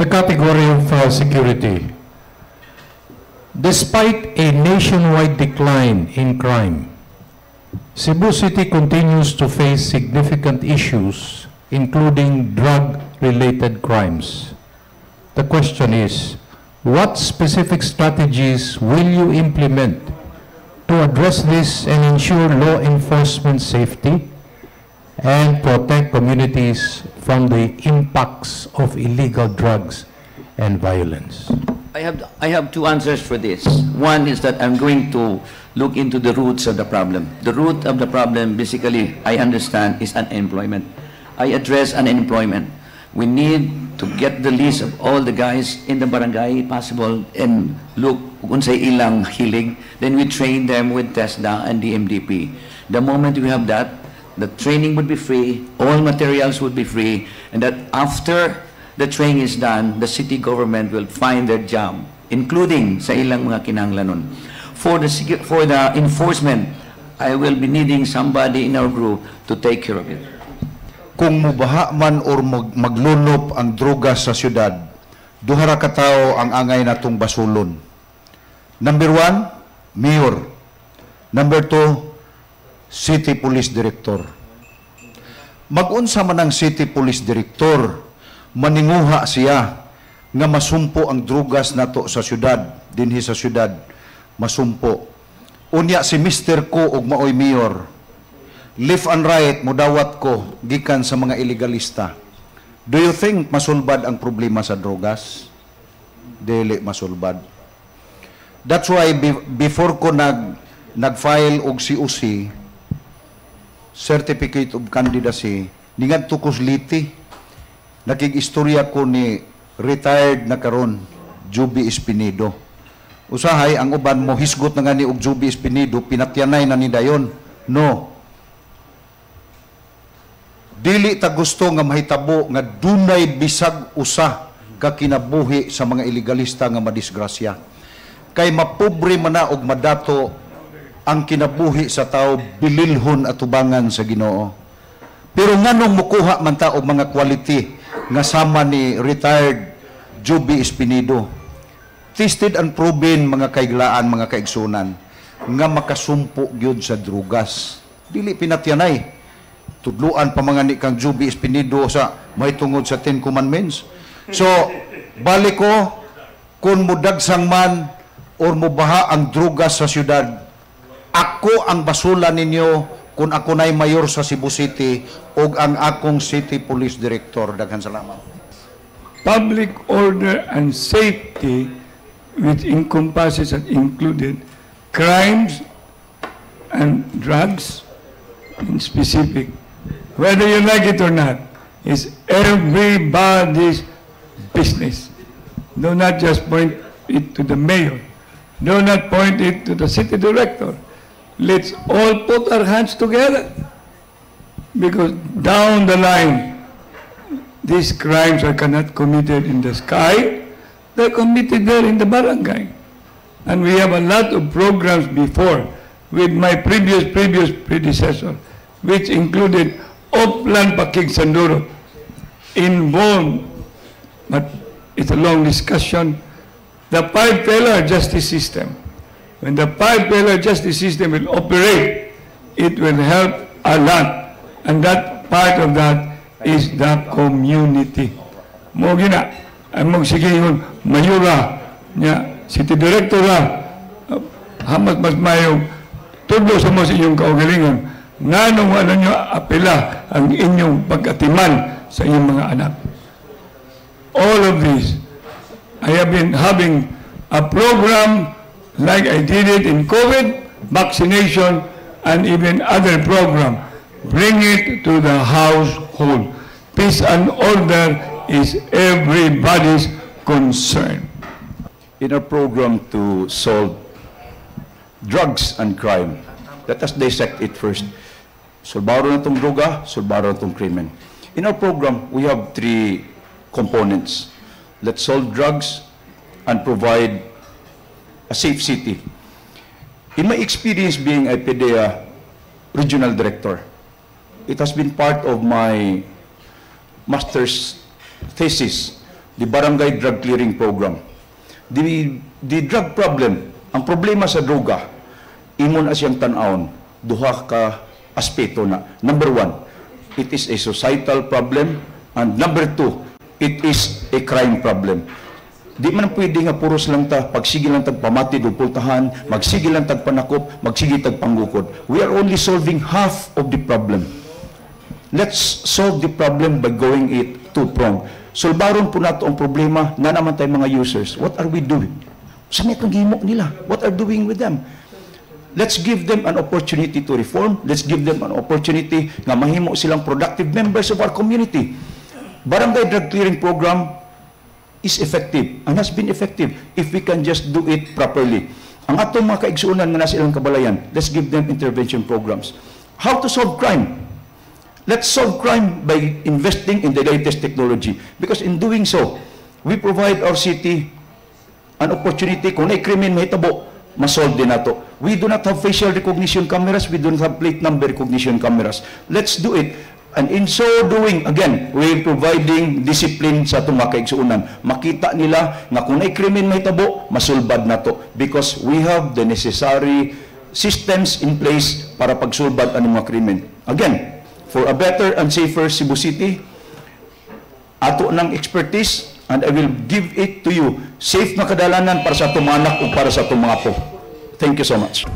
the category of security, despite a nationwide decline in crime, Cebu City continues to face significant issues, including drug-related crimes. The question is, what specific strategies will you implement to address this and ensure law enforcement safety and protect communities from the impacts of illegal drugs and violence? I have two answers for this. One is that I'm going to look into the roots of the problem. The root of the problem, basically, I understand, is unemployment. I address unemployment. We need to get the list of all the guys in the barangay possible and look kung sa ilang hilig. Then we train them with TESDA and the MDP. The moment we have that, the training would be free, all materials would be free, and that after the training is done, the city government will find their job, including sa ilang mga kinahanglanon. For the enforcement, I will be needing somebody in our group to take care of it. Kung mubaha man or maglunop ang droga sa syudad, duha ra ka tawo ang angay natong basulon. Number 1, mayor. Number 2, city police director. Mag-unsa man ang city police director, maninguha siya nga masumpo ang drugas nato sa syudad, dinhi sa syudad, masumpo. Unya si Mr. ko og maoy mayor, left and right mudawat ko gikan sa mga illegalista. Do you think masulbad ang problema sa drugas? Dili masulbad. That's why before ko nag-file og COC, Certificate of Candidacy, ningadto ko Liti, nakig-istorya ko ni retired na karon Juby Espinido. Usahay ang uban mo hisgot na nga ni og Juby Espinido, pinatyanay na ni dayon. No. Dili ta gusto nga mahitabo nga dunay bisag usa ka kinabuhi sa mga illegalista nga madisgrasya. Kay mapobre man na og madato ang kinabuhi sa tao, bililhon at tubangan sa Ginoo. Pero nganong mukuha man ta og mga quality nga sama ni retired Juby Espinido, tested and proven mga kaiglaan, mga kaigsunan, nga makasumpo gyud sa drugas. Dili pinatyanay. Tudluan pa mga ni kang Juby Espinido sa may tungod sa 10 Commandments. So, balik ko, kung mudagsang man or mubaha ang drugas sa syudad, ako ang basulan ninyo kung ako na'y mayor sa Cebu City o ang akong city police director. Daghan salamat. Public order and safety, which encompasses and included crimes and drugs in specific, whether you like it or not, is everybody's business. Do not just point it to the mayor. Do not point it to the city director. Let's all put our hands together. Because down the line, these crimes are not committed in the sky, they're committed there in the barangay. And we have a lot of programs before with my previous predecessor, which included Oplan Pakig Sanduro, involved, but it's a long discussion, the 5-pillar justice system. When the 5-pillar justice system will operate, it will help a lot. And that part of that is the community. Mo gina, ang sige yun, mayura, niya, city director hamas mas mayong tudlo sa mo sa inyong kaugalingon, nga nung ano nyo apela ang inyong pag-atiman sa inyong mga anak. All of this, I have been having a program like I did it in COVID, vaccination, and even other program. Bring it to the household. Peace and order is everybody's concern. In our program to solve drugs and crime, let us dissect it first. Sulbaro na itong droga, sulbaro na itong krimen. In our program, we have 3 components. Let's solve drugs and provide a safe city. In my experience being a PDEA regional director, it has been part of my master's thesis the Barangay Drug Clearing Program. The drug problem, ang problema sa droga, imon as yung tanawon, duha ka aspeto na. Number one, it is a societal problem, and number two, it is a crime problem. Di man pwede nga puros lang ta, pagsige lang tagpamatid o pultahan, magsige lang tagpanakop, magsige tagpanggukod. We are only solving half of the problem. Let's solve the problem by going it two-pronged. Solbaron po nato ang problema na naman tayo mga users. What are we doing? Sa may himo nila? What are doing with them? Let's give them an opportunity to reform. Let's give them an opportunity nga mahimo silang productive members of our community. Barangay Drug Clearing Program is effective and has been effective if we can just do it properly. Ang atong mga kaigsuunan nga nasa ilang kabalayan, let's give them intervention programs. How to solve crime? Let's solve crime by investing in the latest technology. Because in doing so, we provide our city an opportunity kung may krimen mahitabo, masolve din nato. We do not have facial recognition cameras, we do not have plate number recognition cameras. Let's do it. And in so doing, again, we're providing discipline sa itong mga kaigsuunan. Makita nila na kung may krimen mahitabo, masulbad na to. Because we have the necessary systems in place para pagsulbad ang mga krimen. Again, for a better and safer Cebu City, ato ng expertise, and I will give it to you. Safe na kadalanan para sa itong anak o para sa itong mga po. Thank you so much.